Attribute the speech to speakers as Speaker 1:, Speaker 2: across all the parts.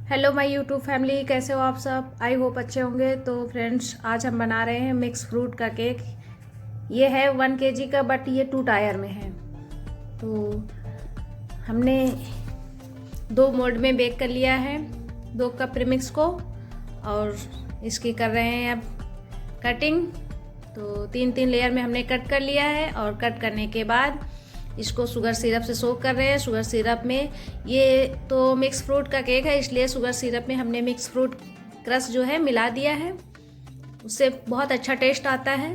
Speaker 1: Hello my YouTube family, कैसे हो आप सब। आई होप अच्छे होंगे। तो फ्रेंड्स, आज हम बना रहे हैं मिक्स फ्रूट का केक। ये है 1 kg का, बट ये 2 टायर में है। तो हमने 2 मोल्ड में बेक कर लिया है 2 कप प्रीमिक्स को, और इसकी कर रहे हैं अब कटिंग। तो 3-3 लेयर में हमने कट कर लिया है, और कट करने के बाद इसको शुगर सिरप से सोक कर रहे हैं। शुगर सिरप में, ये तो मिक्स फ्रूट का केक है, इसलिए शुगर सिरप में हमने मिक्स फ्रूट क्रश जो है मिला दिया है। उससे बहुत अच्छा टेस्ट आता है।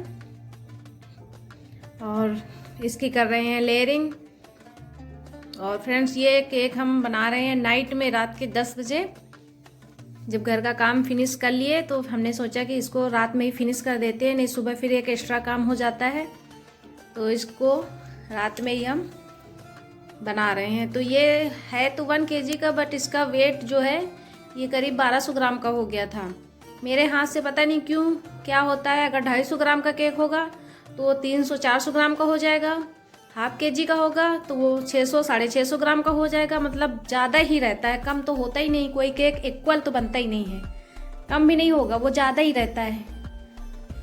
Speaker 1: और इसकी कर रहे हैं लेयरिंग। और फ्रेंड्स, ये केक हम बना रहे हैं नाइट में, रात के 10 बजे। जब घर का काम फिनिश कर लिए तो हमने सोचा कि इसको रात में ही फिनिश कर देते हैं, नहीं सुबह फिर एक एक्स्ट्रा काम हो जाता है। तो इसको रात में ही हम बना रहे हैं। तो ये है तो 1 kg का, बट इसका वेट जो है ये करीब 1200 ग्राम का हो गया था। मेरे हाथ से पता नहीं क्यों क्या होता है, अगर 250 ग्राम का केक होगा तो 300-400 ग्राम का हो जाएगा। ½ kg का होगा तो वो 600-650 ग्राम का हो जाएगा। मतलब ज़्यादा ही रहता है, कम तो होता ही नहीं। कोई केक इक्वल तो बनता ही नहीं है, कम भी नहीं होगा, वो ज़्यादा ही रहता है।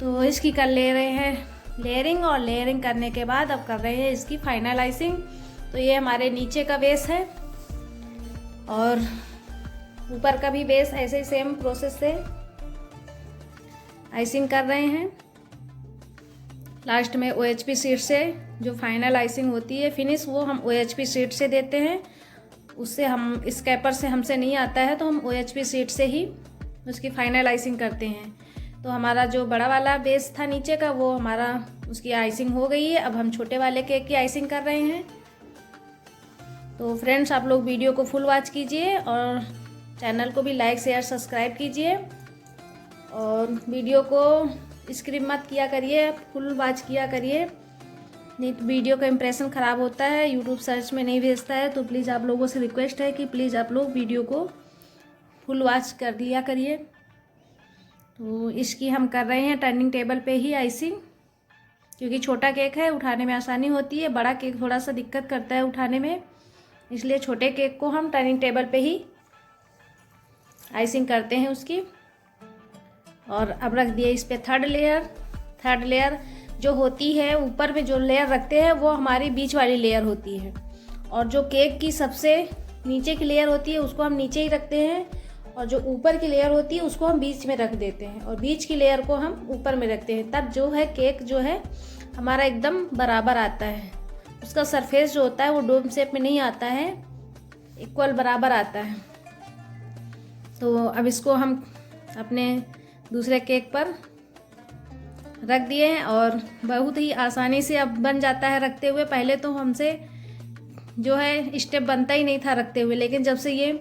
Speaker 1: तो इसकी कर ले रहे हैं लेयरिंग, और लेयरिंग करने के बाद अब कर रहे हैं इसकी फाइनलाइजिंग। तो ये हमारे नीचे का बेस है, और ऊपर का भी बेस ऐसे ही सेम प्रोसेस से आइसिंग कर रहे हैं। लास्ट में OHP शीट से जो फाइनल आइसिंग होती है फिनिश, वो हम OHP शीट से देते हैं। उससे हम स्कैपर से हमसे नहीं आता है, तो हम OHP शीट से ही उसकी फाइनल आइसिंग करते हैं। तो हमारा जो बड़ा वाला बेस था नीचे का, वो हमारा उसकी आइसिंग हो गई है। अब हम छोटे वाले केक की आइसिंग कर रहे हैं। तो फ्रेंड्स, आप लोग वीडियो को फुल वॉच कीजिए, और चैनल को भी लाइक शेयर सब्सक्राइब कीजिए, और वीडियो को स्किप मत किया करिए, फुल वॉच किया करिए। नहीं तो वीडियो का इंप्रेशन ख़राब होता है, यूट्यूब सर्च में नहीं भेजता है। तो प्लीज़ आप लोगों से रिक्वेस्ट है कि प्लीज़ आप लोग वीडियो को फुल वॉच कर लिया करिए। तो इसकी हम कर रहे हैं टर्निंग टेबल पे ही आइसिंग, क्योंकि छोटा केक है, उठाने में आसानी होती है। बड़ा केक थोड़ा सा दिक्कत करता है उठाने में, इसलिए छोटे केक को हम टर्निंग टेबल पे ही आइसिंग करते हैं उसकी। और अब रख दिए इस पे थर्ड लेयर जो होती है, ऊपर में जो लेयर रखते हैं वो हमारी बीच वाली लेयर होती है, और जो केक की सबसे नीचे की लेयर होती है उसको हम नीचे ही रखते हैं, और जो ऊपर की लेयर होती है उसको हम बीच में रख देते हैं, और बीच की लेयर को हम ऊपर में रखते हैं। तब जो है केक जो है हमारा एकदम बराबर आता है। उसका सरफेस जो होता है वो डोम शेप में नहीं आता है, इक्वल बराबर आता है। तो अब इसको हम अपने दूसरे केक पर रख दिए हैं, और बहुत ही आसानी से अब बन जाता है रखते हुए। पहले तो हमसे जो है स्टेप बनता ही नहीं था रखते हुए, लेकिन जब से ये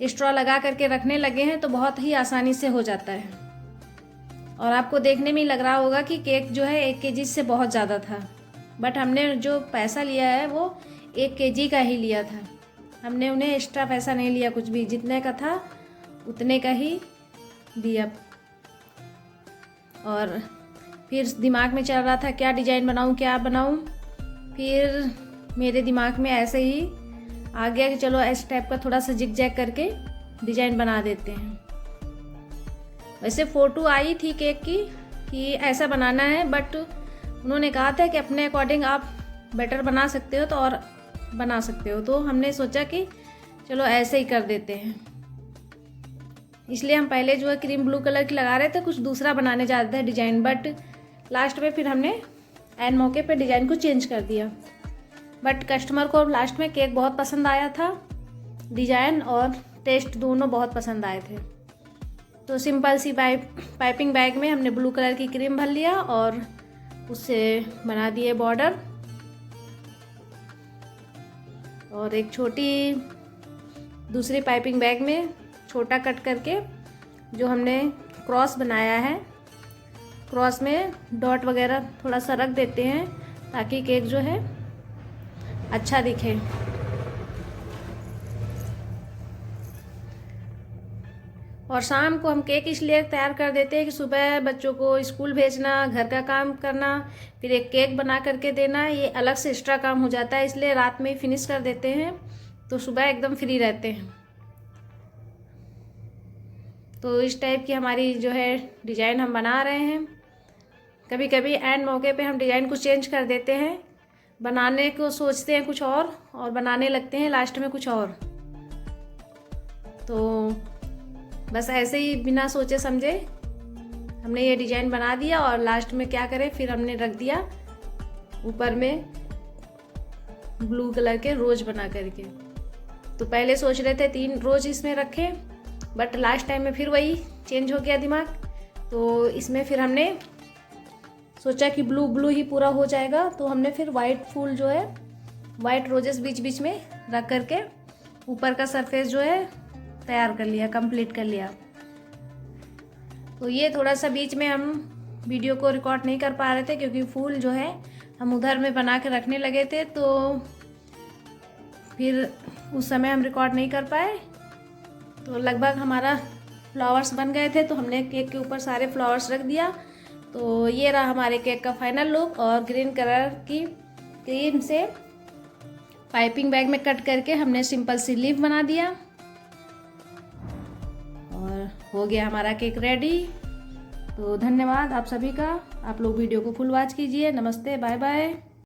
Speaker 1: स्ट्रॉ लगा करके रखने लगे हैं तो बहुत ही आसानी से हो जाता है। और आपको देखने में लग रहा होगा कि केक जो है 1 kg से बहुत ज़्यादा था, बट हमने जो पैसा लिया है वो 1 kg का ही लिया था। हमने उन्हें एक्स्ट्रा पैसा नहीं लिया कुछ भी, जितने का था उतने का ही दिया। और फिर दिमाग में चल रहा था क्या डिज़ाइन बनाऊं, क्या बनाऊं। फिर मेरे दिमाग में ऐसे ही आ गया कि चलो इस टाइप का थोड़ा सा जिग जैग करके डिज़ाइन बना देते हैं। वैसे फ़ोटो आई थी केक की कि ऐसा बनाना है, बट उन्होंने कहा था कि अपने अकॉर्डिंग आप बेटर बना सकते हो तो और बना सकते हो। तो हमने सोचा कि चलो ऐसे ही कर देते हैं। इसलिए हम पहले जो है क्रीम ब्लू कलर की लगा रहे थे, कुछ दूसरा बनाने जा रहे थे डिज़ाइन, बट लास्ट में फिर हमने एन मौके पे डिज़ाइन को चेंज कर दिया। बट कस्टमर को लास्ट में केक बहुत पसंद आया था, डिज़ाइन और टेस्ट दोनों बहुत पसंद आए थे। तो सिंपल सी पाइपिंग बैग में हमने ब्लू कलर की क्रीम भर लिया, और उससे बना दिए बॉर्डर। और एक छोटी दूसरी पाइपिंग बैग में छोटा कट करके जो हमने क्रॉस बनाया है, क्रॉस में डॉट वगैरह थोड़ा सा रख देते हैं ताकि केक जो है अच्छा दिखे। और शाम को हम केक इसलिए तैयार कर देते हैं कि सुबह बच्चों को स्कूल भेजना, घर का काम करना, फिर एक केक बना करके देना, ये अलग से एक्स्ट्रा काम हो जाता है। इसलिए रात में फिनिश कर देते हैं, तो सुबह एकदम फ्री रहते हैं। तो इस टाइप की हमारी जो है डिज़ाइन हम बना रहे हैं। कभी कभी एंड मौके पे हम डिज़ाइन को चेंज कर देते हैं, बनाने को सोचते हैं कुछ और बनाने लगते हैं लास्ट में कुछ और। तो बस ऐसे ही बिना सोचे समझे हमने ये डिज़ाइन बना दिया और लास्ट में क्या करें, फिर हमने रख दिया ऊपर में ब्लू कलर के रोज बना करके। तो पहले सोच रहे थे 3 रोज इसमें रखें, बट लास्ट टाइम में फिर वही चेंज हो गया दिमाग। तो इसमें फिर हमने सोचा कि ब्लू ब्लू ही पूरा हो जाएगा, तो हमने फिर वाइट फूल जो है, वाइट रोजेस बीच बीच में रख करके ऊपर का सरफेस जो है तैयार कर लिया, कंप्लीट कर लिया। तो ये थोड़ा सा बीच में हम वीडियो को रिकॉर्ड नहीं कर पा रहे थे क्योंकि फूल जो है हम उधर में बना के रखने लगे थे, तो फिर उस समय हम रिकॉर्ड नहीं कर पाए। तो लगभग हमारा फ्लावर्स बन गए थे, तो हमने केक के ऊपर सारे फ्लावर्स रख दिया। तो ये रहा हमारे केक का फाइनल लुक। और ग्रीन कलर की क्रीम से पाइपिंग बैग में कट करके हमने सिंपल सी लीफ बना दिया और हो गया हमारा केक रेडी। तो धन्यवाद आप सभी का। आप लोग वीडियो को फुल वॉच कीजिए। नमस्ते, बाय बाय।